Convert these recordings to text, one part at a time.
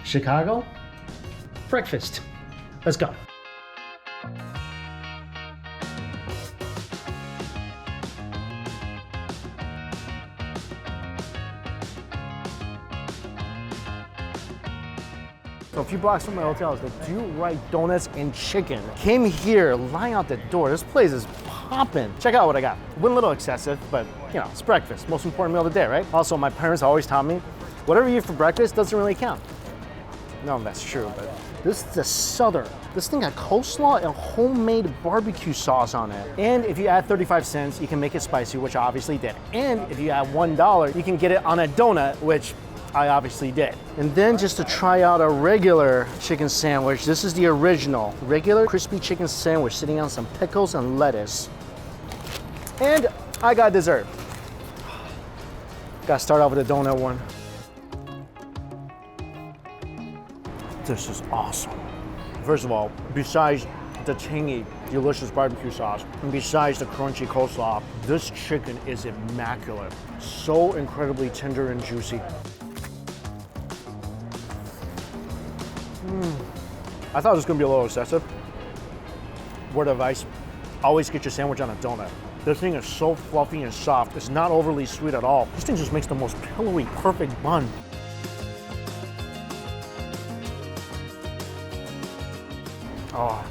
Chicago, breakfast. Let's go. So a few blocks from my hotel is the Do Right Donuts and Chicken. Came here, lying out the door. This place is popping. Check out what I got. Went a little excessive, but you know, it's breakfast. Most important meal of the day, right? Also, my parents always taught me, whatever you eat for breakfast doesn't really count. No, that's true, but this is the Southern. This thing got coleslaw and homemade barbecue sauce on it. And if you add 35 cents, you can make it spicy, which I obviously did. And if you add $1, you can get it on a donut, which I obviously did. And then just to try out a regular chicken sandwich, this is the original, regular crispy chicken sandwich sitting on some pickles and lettuce. And I got dessert. Gotta start off with a donut one. This is awesome. First of all, besides the tangy, delicious barbecue sauce, and besides the crunchy coleslaw, this chicken is immaculate. So incredibly tender and juicy. I thought it was gonna be a little excessive. Word of advice, always get your sandwich on a donut. This thing is so fluffy and soft. It's not overly sweet at all. This thing just makes the most pillowy, perfect bun. Oh,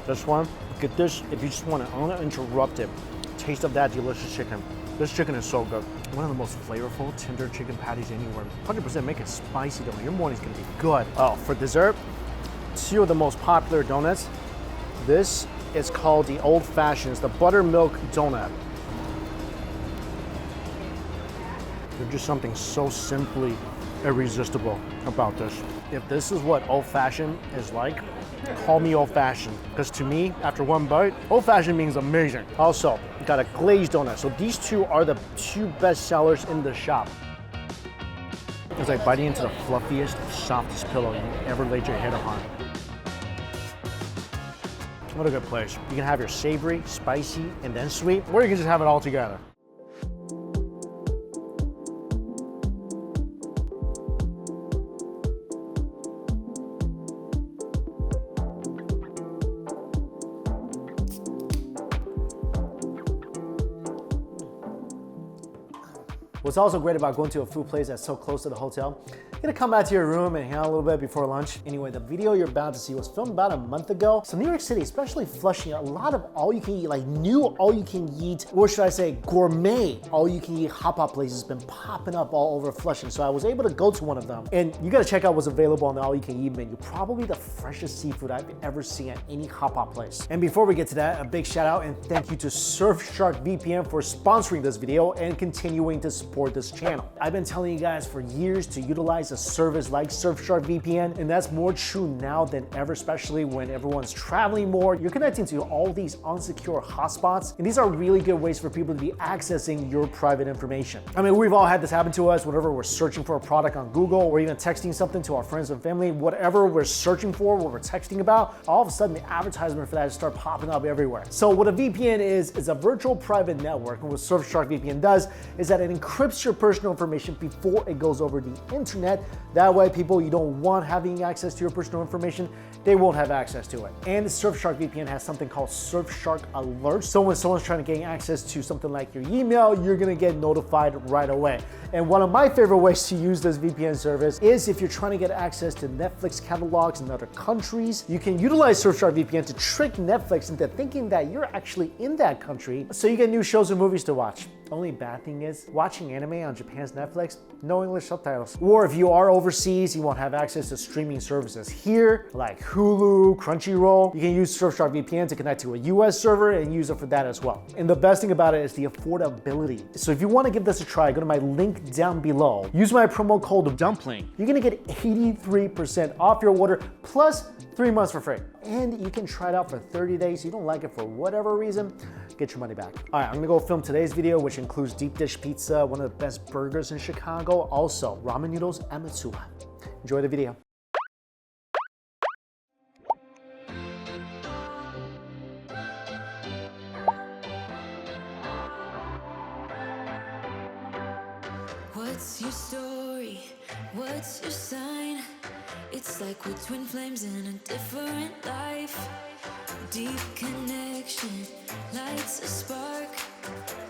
this one, get this if you just want an uninterrupted taste of that delicious chicken. This chicken is so good. One of the most flavorful, tender chicken patties anywhere. 100% make it spicy though. Your morning's gonna be good. Oh, for dessert, two of the most popular donuts. This is called the Old Fashioned. It's the buttermilk donut. There's just something so simply irresistible about this. If this is what old fashioned is like, call me old fashioned. Because to me, after one bite, old fashioned means amazing. Also, you got a glazed donut. So these two are the two best sellers in the shop. It's like biting into the fluffiest, softest pillow you ever laid your head upon. What a good place. You can have your savory, spicy, and then sweet, or you can just have it all together. What's also great about going to a food place that's so close to the hotel, you're gonna come back to your room and hang out a little bit before lunch. Anyway, the video you're about to see was filmed about a month ago. So New York City, especially Flushing, a lot of all-you-can-eat, like new all-you-can-eat, or should I say gourmet all-you-can-eat hot pot places been popping up all over Flushing. So I was able to go to one of them. And you gotta check out what's available on the all-you-can-eat menu. Probably the freshest seafood I've ever seen at any hot pot place. And before we get to that, a big shout out and thank you to Surfshark VPN for sponsoring this video and continuing to support this channel. I've been telling you guys for years to utilize a service like Surfshark VPN, and that's more true now than ever, especially when everyone's traveling more. You're connecting to all these unsecure hotspots, and these are really good ways for people to be accessing your private information. I mean, we've all had this happen to us whenever we're searching for a product on Google or even texting something to our friends and family. Whatever we're searching for, what we're texting about, all of a sudden the advertisement for that just start popping up everywhere. So what a VPN is a virtual private network, and what Surfshark VPN does is that it encrypts your personal information before it goes over the internet. That way, people you don't want having access to your personal information, they won't have access to it. And Surfshark VPN has something called Surfshark Alerts. So when someone's trying to gain access to something like your email, you're gonna get notified right away. And one of my favorite ways to use this VPN service is if you're trying to get access to Netflix catalogs in other countries, you can utilize Surfshark VPN to trick Netflix into thinking that you're actually in that country, so you get new shows and movies to watch. Only bad thing is, watching anime on Japan's Netflix, no English subtitles. Or if you are overseas, you won't have access to streaming services here, like Hulu, Crunchyroll. You can use Surfshark VPN to connect to a US server and use it for that as well. And the best thing about it is the affordability. So if you want to give this a try, go to my link down below. Use my promo code DUMPLING. You're gonna get 83% off your order plus 3 months for free. And you can try it out for 30 days. You don't like it for whatever reason, get your money back. All right, I'm gonna go film today's video, which includes deep dish pizza, one of the best burgers in Chicago, also ramen noodles and matsuwa. Enjoy the video. What's your story? What's your sign? It's like we're twin flames in a different life. Deep connection lights a spark.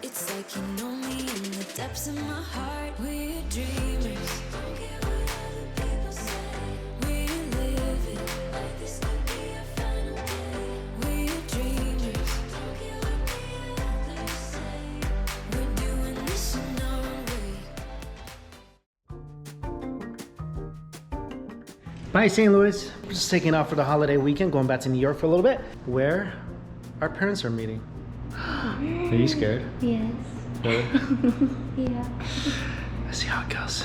It's like you know me in the depths of my heart. We're dreamers. Don't care what other people say. We live it like this could be our final day. We're dreamers. Don't care what the others say. We're doing this in our way. Bye, St. Louis. We're just taking off for the holiday weekend, going back to New York for a little bit, where our parents are meeting. Are you scared? Yes. Really? Yeah. Let's see how it goes.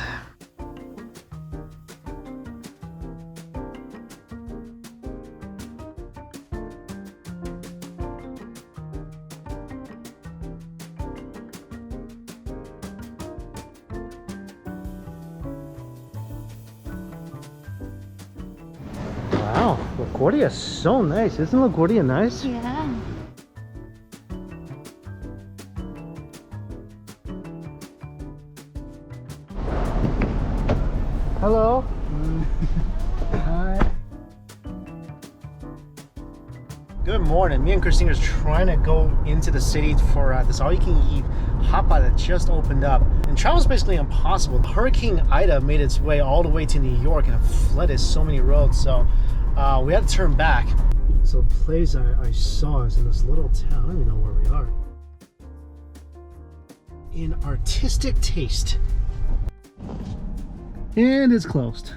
Wow, LaGuardia is so nice. Isn't LaGuardia nice? Yeah. Hello. Hi. Good morning. Me and Christine are trying to go into the city for this all-you-can-eat hot pot that just opened up. And travel's basically impossible. Hurricane Ida made its way all the way to New York and it flooded so many roads. So we had to turn back. So the place I saw is in this little town. I don't even know where we are. In Artistic Taste. And it's closed.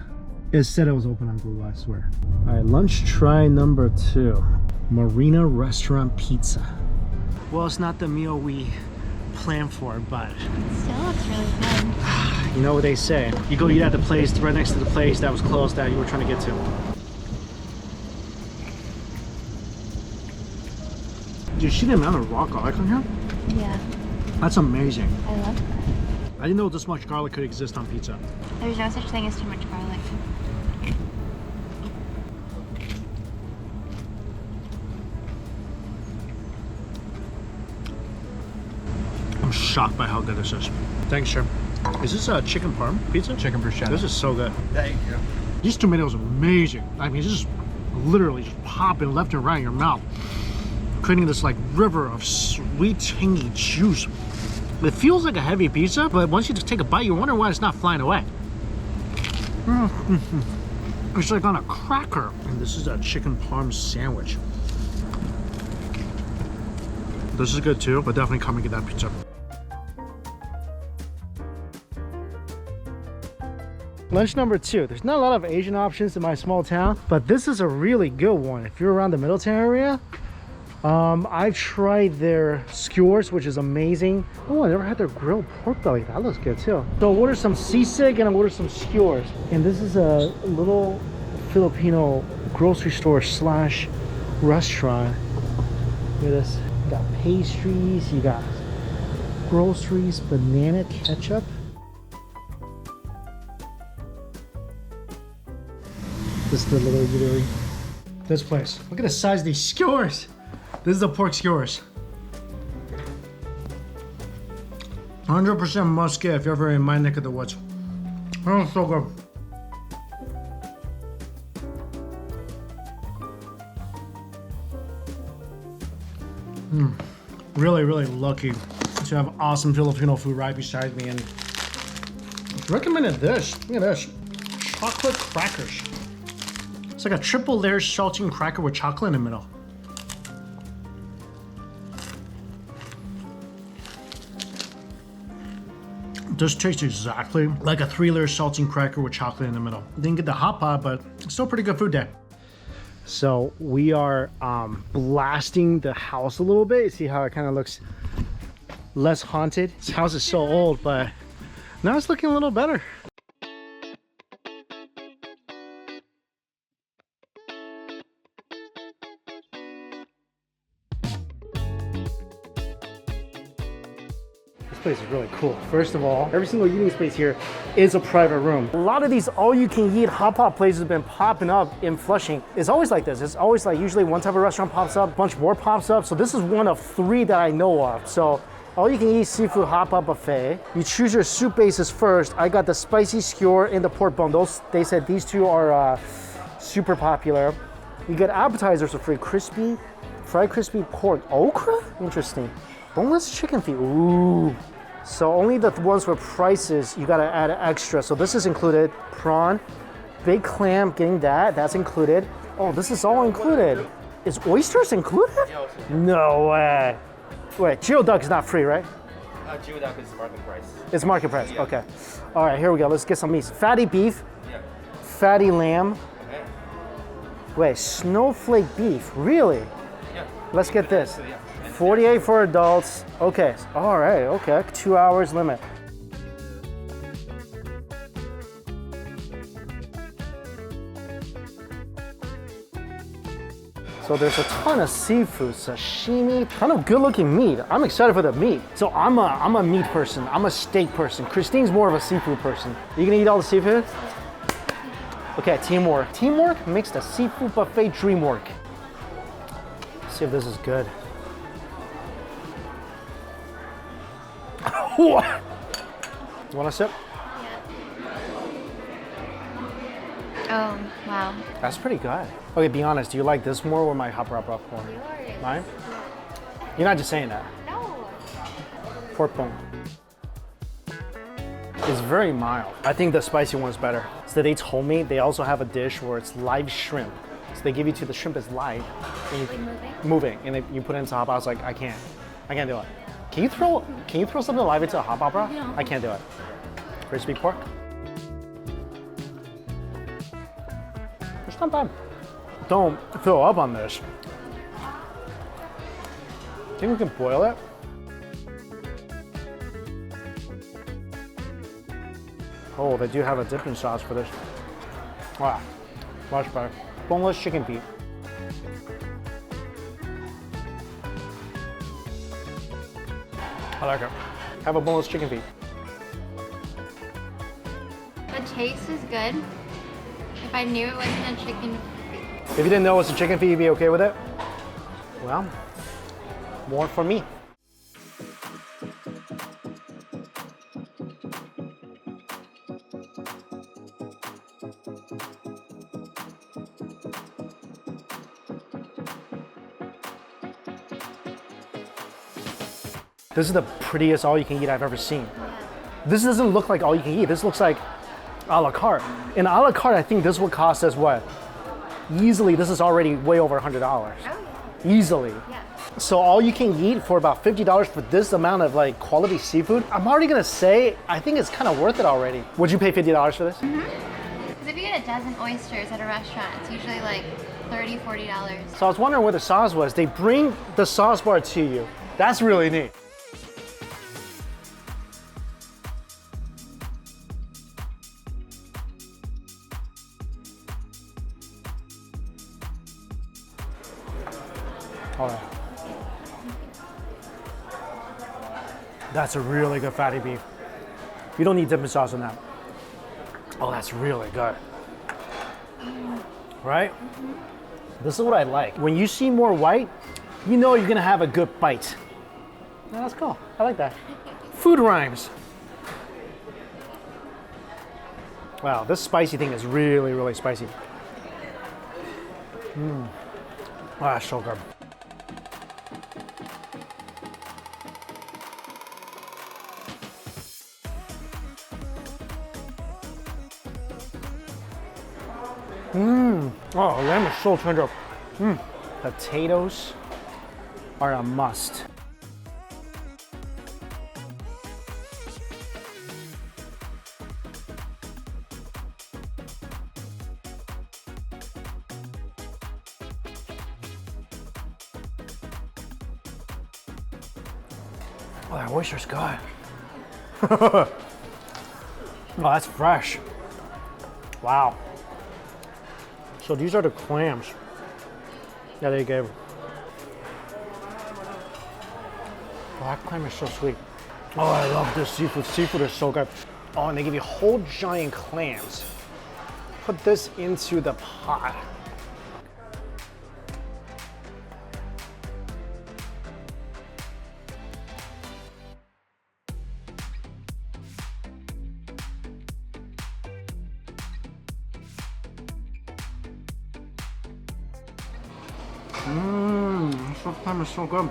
It said it was open on Google, I swear. All right, lunch try number 2. Marina restaurant pizza. Well, it's not the meal we planned for, but It still looks really good. you know what they say. You go eat at the place right next to the place that was closed that you were trying to get to. Did you see the amount of raw garlic on here? Yeah. That's amazing. I love that. I didn't know this much garlic could exist on pizza. There's no such thing as too much garlic. I'm shocked by how good this is. Thanks, sir. Is this a chicken parm pizza? Chicken bruschetta. This is so good. Thank you. These tomatoes are amazing. I mean, just literally just popping left and right in your mouth, creating this like river of sweet, tangy juice. It feels like a heavy pizza, but once you just take a bite, you wonder why it's not flying away. It's like on a cracker. And this is a chicken parm sandwich. This is good too, but definitely come and get that pizza. Lunch number 2. There's not a lot of Asian options in my small town, but this is a really good one. If you're around the Middletown area, I've tried their skewers, which is amazing. Oh, I never had their grilled pork belly. That looks good too. So I'll order some sisig and I'll order some skewers. And this is a little Filipino grocery store slash restaurant. Look at this. You got pastries, you got groceries, banana ketchup. This is the little eatery. This place. Look at the size of these skewers. This is the pork skewers. 100% must get if you're ever in my neck of the woods. Oh, so good. Really, really lucky to have awesome Filipino food right beside me, and recommended this. Look at this. Chocolate crackers. It's like a triple layer saltine cracker with chocolate in the middle. This tastes exactly like a 3-layer saltine cracker with chocolate in the middle. Didn't get the hot pot, but it's still pretty good food day. So we are blasting the house a little bit. See how it kind of looks less haunted? This house is so old, but now it's looking a little better. This place is really cool. First of all, every single eating space here is a private room. A lot of these all-you-can-eat hot pot places have been popping up in Flushing. It's always like this. It's always like usually one type of restaurant pops up, a bunch more pops up. So this is one of 3 that I know of. So All you can eat seafood hot pot buffet. You choose your soup bases first. I got the spicy skewer and the pork bone. They said these two are super popular. You get appetizers for free. Fried crispy pork okra? Interesting. Boneless chicken feet. Ooh. So only the ones with prices, you gotta add extra. So this is included. Prawn, big clam, getting that. That's included. Oh, this is all included. Is oysters included? No way. Wait, geoduck is not free, right? Geoduck is market price. It's market price, okay. All right, here we go. Let's get some meats. Fatty beef, Yeah. fatty lamb. Okay. Wait, snowflake beef, really? Yeah. Let's get this. Yeah. 48 for adults. Okay, all right, okay. 2 hours limit. So there's a ton of seafood, sashimi, ton of good-looking meat. I'm excited for the meat. So I'm a meat person. I'm a steak person. Christine's more of a seafood person. You gonna eat all the seafood? Okay, teamwork. Teamwork makes the seafood buffet dream work. Let's see if this is good. You want a sip? Oh, wow. That's pretty good. Okay, be honest. Do you like this more or my hot pot popcorn? Mine? You're not just saying that. No. Pork bone. It's very mild. I think the spicy one's better. So they told me they also have a dish where it's live shrimp. So they give you to the shrimp is live. And you, moving. And you put it into hot pot. I was like, I can't do it. Can you throw something live into a hot pot, bro? No. I can't do it. Crispy pork. It's not bad. Don't fill up on this. Think we can boil it? Oh, they do have a dipping sauce for this. Wow, much better. Boneless chicken feet. I like it. Have a boneless chicken feet. The taste is good. If I knew it wasn't a chicken feet. If you didn't know it's a chicken feet, you'd be okay with it? Well, more for me. This is the prettiest all-you-can-eat I've ever seen. This doesn't look like all-you-can-eat. This looks like a la carte. In a la carte, I think this would cost us what? Easily, this is already way over $100. Oh, yeah. Easily. Yeah. So all you can eat for about $50 for this amount of like quality seafood, I'm already gonna say, I think it's kind of worth it already. Would you pay $50 for this? Because if you get a dozen oysters at a restaurant, it's usually like $30, $40. So I was wondering where the sauce was. They bring the sauce bar to you. That's really neat. All right. That's a really good fatty beef. You don't need dipping sauce on that. Oh, that's really good. Right? This is what I like. When you see more white, you know you're gonna have a good bite. Yeah, that's cool. I like that. Food rhymes. Wow, this spicy thing is really, really spicy. Oh, that's so good. Oh, lamb is so tender. Potatoes are a must. Oh, that oyster's good. Oh, that's fresh. Wow. So these are the clams that they gave. Black clam is so sweet. Oh, I love this seafood. Seafood is so good. Oh, and they give you whole giant clams. Put this into the pot. Stuffed ham is so good.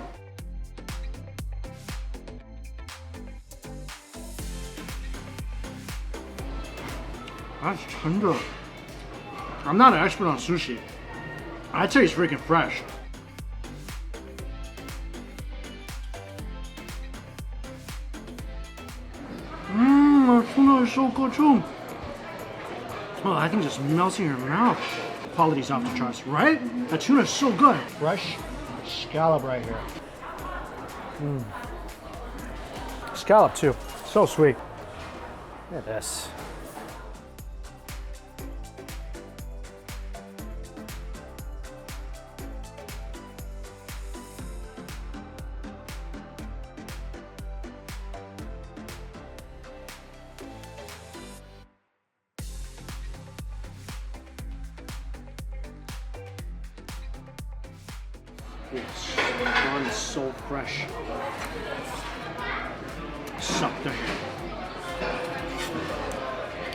That's tender. I'm not an expert on sushi. I'd say it's freaking fresh. That tuna is so good too. Oh, I can just melt in your mouth. Quality's off the charts, right? That tuna is so good. Fresh scallop right here. Scallop too. So sweet. Look at this. It's done so fresh. Sucked in.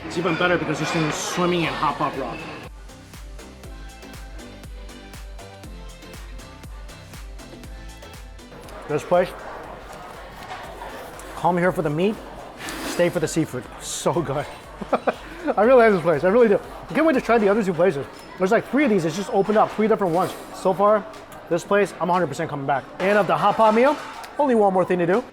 It's even better because this thing is swimming in hot pot broth. This place, come here for the meat, stay for the seafood. So good. I really like this place, I really do. I can't wait to try the other two places. There's like 3 of these, it's just opened up, 3 different ones. So far, this place, I'm 100% coming back. And of the hot pot meal, only one more thing to do.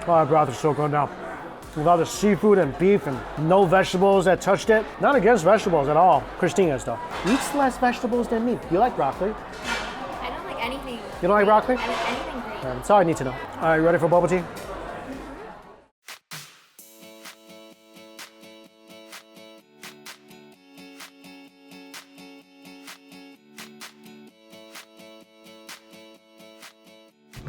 Oh, that broth is so good now. Without the seafood and beef and no vegetables that touched it. Not against vegetables at all. Christina is though. Eats less vegetables than me. You like broccoli? I don't like anything. You don't like broccoli? I like anything green. That's all I need to know. All right, you ready for bubble tea?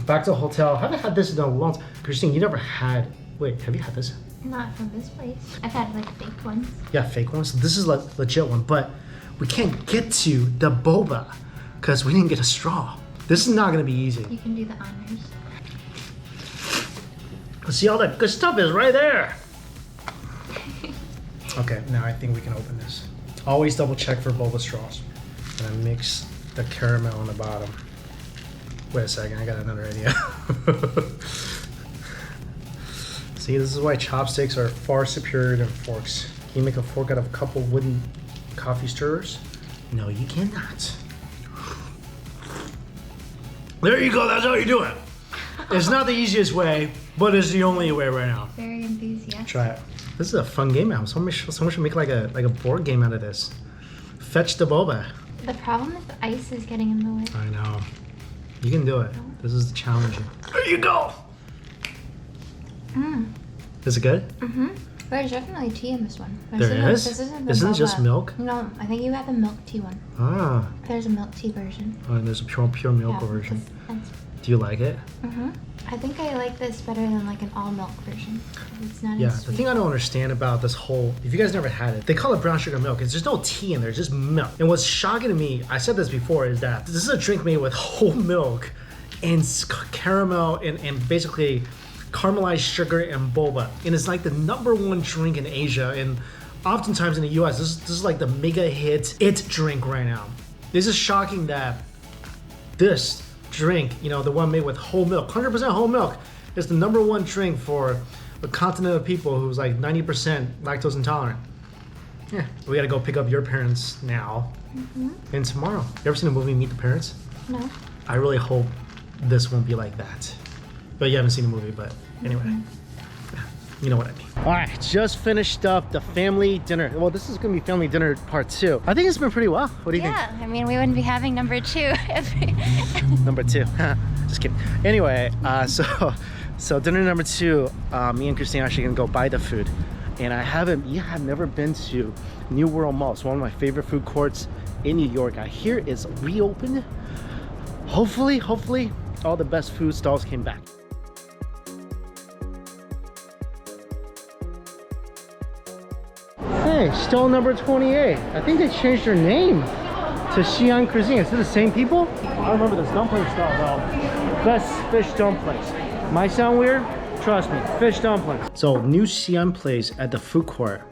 Back to the hotel. I haven't had this in a long time. Christine, you never had, wait, have you had this? Not from this place. I've had like fake ones. Yeah, fake ones. This is a legit one, but we can't get to the boba because we didn't get a straw. This is not gonna be easy. You can do the honors. See, all that good stuff is right there. Okay, now I think we can open this. Always double check for boba straws. And I mix the caramel on the bottom. Wait a second, I got another idea. See, this is why chopsticks are far superior than forks. Can you make a fork out of a couple wooden coffee stirrers? No, you cannot. There you go, that's how you do it. It's not the easiest way, but it's the only way right now. Very enthusiastic. Try it. This is a fun game now. Someone should make like a board game out of this. Fetch the boba. The problem is the ice is getting in the way. I know. You can do it. This is challenging. There you go. Is it good? There's definitely tea in this one. There is? This isn't the Isn't it just boba. milk? No, I think you got the milk tea one. Ah. There's a milk tea version. Oh, and there's a pure milk version. Do you like it? I think I like this better than like an all milk version. It's not Yeah, as the sweet. thing I don't understand about this whole, if you guys never had it, they call it brown sugar milk. There's no tea in there, it's just milk. And what's shocking to me, I said this before, is that this is a drink made with whole milk and caramel and basically caramelized sugar and boba. And it's like the #1 drink in Asia. And oftentimes in the US, this is like the mega hit drink right now. This is shocking that this drink, you know, the one made with whole milk, 100% whole milk, is the #1 drink for a continent of people who's like 90% lactose intolerant. Yeah, we gotta go pick up your parents now and tomorrow. You ever seen the movie Meet the Parents? No. I really hope this won't be like that. But you haven't seen the movie, but anyway. You know what I mean. All right, just finished up the family dinner. Well, this is gonna be family dinner part 2. I think it's been pretty well. What do you think? Yeah, I mean, we wouldn't be having number 2 if we... Number 2. Just kidding. Anyway, so dinner number 2, me and Christine are actually gonna go buy the food. And I have never been to New World Mall. It's one of my favorite food courts in New York. I hear it's reopened. Hopefully, all the best food stalls came back. Hey, stall number 28. I think they changed their name. to Xi'an cuisine. Is it the same people? I remember this dumpling style though. Best fish dumplings. Might sound weird? Trust me, fish dumplings. So new Xi'an place at the food court.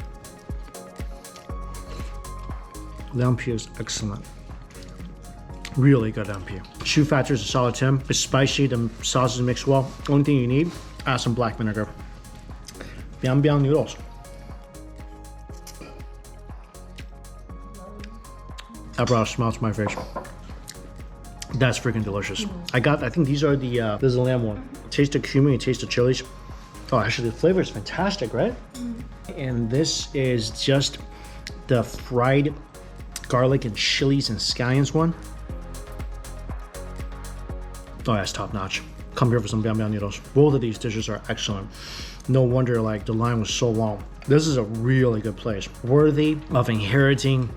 Lampiu is excellent. Really good lampiu. Shoe factor is a solid 10. It's spicy, the sauces mix well. Only thing you need, add some black vinegar. Biang biang noodles. That brought a smile to my face. That's freaking delicious. I think these are the, this is the lamb one. Taste the cumin, taste the chilies. Oh, actually the flavor is fantastic, right? And this is just the fried garlic and chilies and scallions one. Oh, that's top notch. Come here for some biang biang noodles. Both of these dishes are excellent. No wonder like the line was so long. This is a really good place. Worthy of inheriting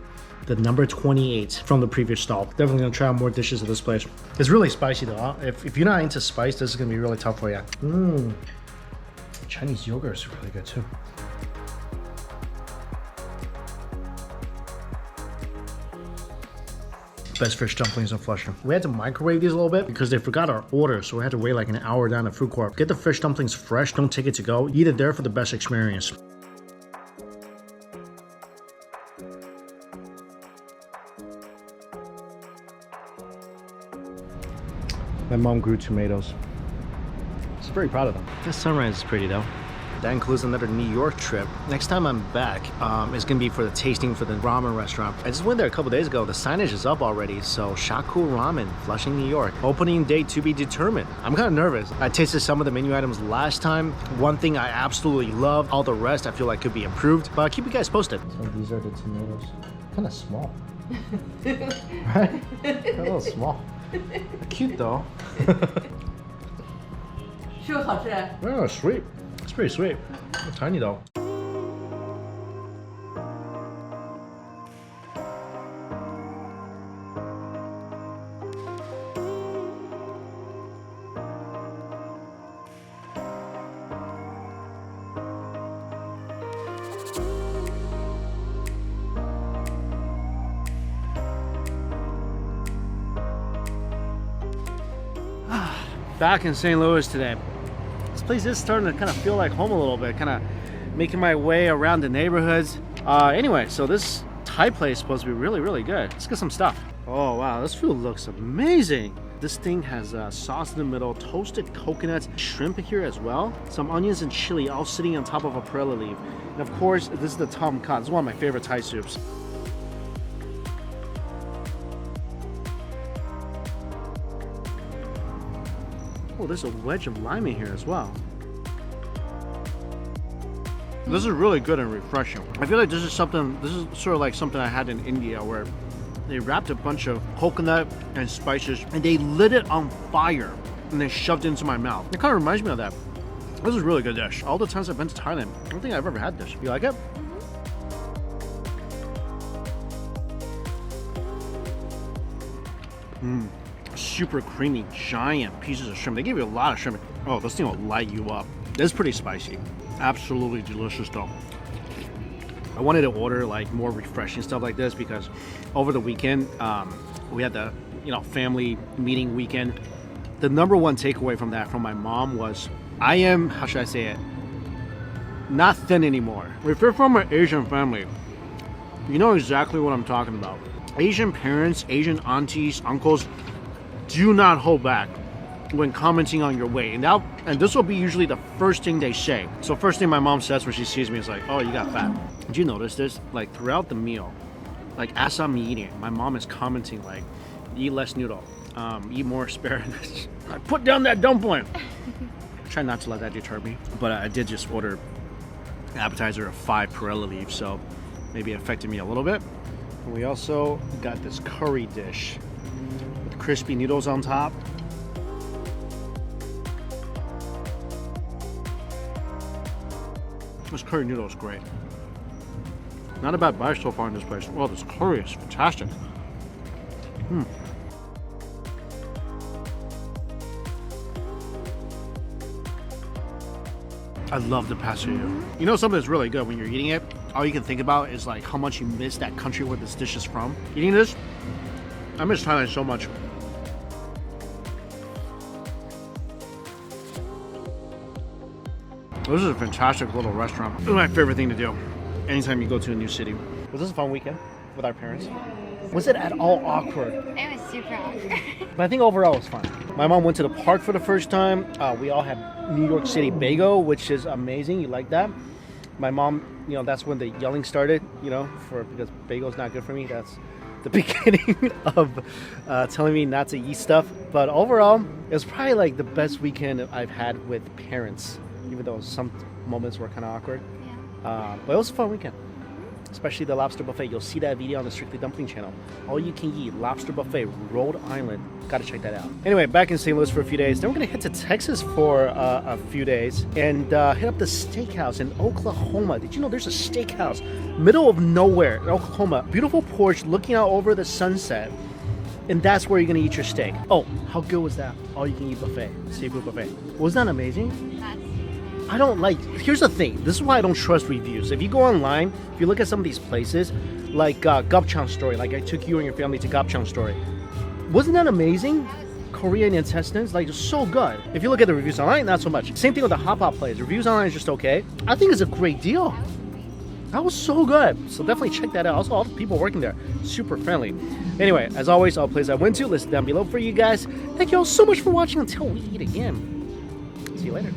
the number 28 from the previous stall. Definitely gonna try out more dishes at this place. It's really spicy though. Huh? If you're not into spice, this is gonna be really tough for you. Chinese yogurt is really good too. Best fish dumplings in Flushing. We had to microwave these a little bit because they forgot our order, so we had to wait like an hour down at food court. Get the fish dumplings fresh, don't take it to go. Eat it there for the best experience. My mom grew tomatoes. She's very proud of them. This sunrise is pretty though. That includes another New York trip. Next time I'm back, it's gonna be for the tasting for the ramen restaurant. I just went there a couple days ago. The signage is up already. So Shaku Ramen, Flushing, New York. Opening date to be determined. I'm kind of nervous. I tasted some of the menu items last time. One thing I absolutely love. All the rest I feel like could be improved. But I'll keep you guys posted. So these are the tomatoes. Kind of small. Right? They're a little small. Cute though. Oh, sweet. It's pretty sweet. It's tiny though. Back in St. Louis today. This place is starting to kind of feel like home a little bit, kind of making my way around the neighborhoods. Anyway, so this Thai place is supposed to be really, really good. Let's get some stuff. Oh wow, this food looks amazing. This thing has sauce in the middle, toasted coconuts, shrimp here as well, some onions and chili all sitting on top of a perilla leaf. And of course, this is the tom kha. This is one of my favorite Thai soups. Oh, there's a wedge of lime in here as well. This is really good and refreshing. I feel like this is sort of like something I had in India where they wrapped a bunch of coconut and spices and they lit it on fire and they shoved it into my mouth. It kind of reminds me of that. This is a really good dish. All the times I've been to Thailand, I don't think I've ever had this. You like it? Super creamy, giant pieces of shrimp. They give you a lot of shrimp. Oh, this thing will light you up. This is pretty spicy. Absolutely delicious though. I wanted to order like more refreshing stuff like this because over the weekend, we had the family meeting weekend. The number one takeaway from that from my mom was, I am, how should I say it, not thin anymore. If you're from an Asian family, you know exactly what I'm talking about. Asian parents, Asian aunties, uncles, do not hold back when commenting on your weight. And this will be usually the first thing they say. So first thing my mom says when she sees me is like, oh, you got fat. Did you notice this? Like throughout the meal, like as I'm eating, my mom is commenting like, eat less noodle, eat more asparagus. I put down that dumpling. Try not to let that deter me. But I did just order an appetizer of 5 perilla leaves, so maybe it affected me a little bit. And we also got this curry dish with crispy noodles on top. This curry noodle is great. Not a bad buy so far in this place. Well, this curry is fantastic. I love the pastillo. You know something that's really good when you're eating it? All you can think about is like how much you miss that country where this dish is from. Eating this, I miss Thailand so much. This is a fantastic little restaurant. It's my favorite thing to do anytime you go to a new city. Was this a fun weekend with our parents? Was it at all awkward? It was super awkward. But I think overall it was fun. My mom went to the park for the first time. We all had New York City bagel, which is amazing. You like that? My mom, you know, that's when the yelling started, you know, because bagel's not good for me. That's the beginning of telling me not to eat stuff. But overall, it was probably like the best weekend I've had with parents, even though some moments were kind of awkward. Yeah. But it was a fun weekend. Especially the lobster buffet. You'll see that video on the Strictly Dumpling channel. All you can eat lobster buffet, Rhode Island. Gotta check that out. Anyway, back in St. Louis for a few days. Then we're gonna head to Texas for a few days and hit up the steakhouse in Oklahoma. Did you know there's a steakhouse middle of nowhere in Oklahoma? Beautiful porch looking out over the sunset. And that's where you're gonna eat your steak. Oh, how good was that? All you can eat buffet, seafood buffet. Wasn't that amazing? That's I don't like, here's the thing, this is why I don't trust reviews. If you go online, if you look at some of these places, like Gopchang Story, like I took you and your family to Gopchang Story. Wasn't that amazing? Korean intestines, like so good. If you look at the reviews online, not so much. Same thing with the Hotpot place. Reviews online is just okay. I think it's a great deal. That was so good. So definitely check that out. Also, all the people working there, super friendly. Anyway, as always, all places I went to, list down below for you guys. Thank you all so much for watching. Until we eat again. See you later.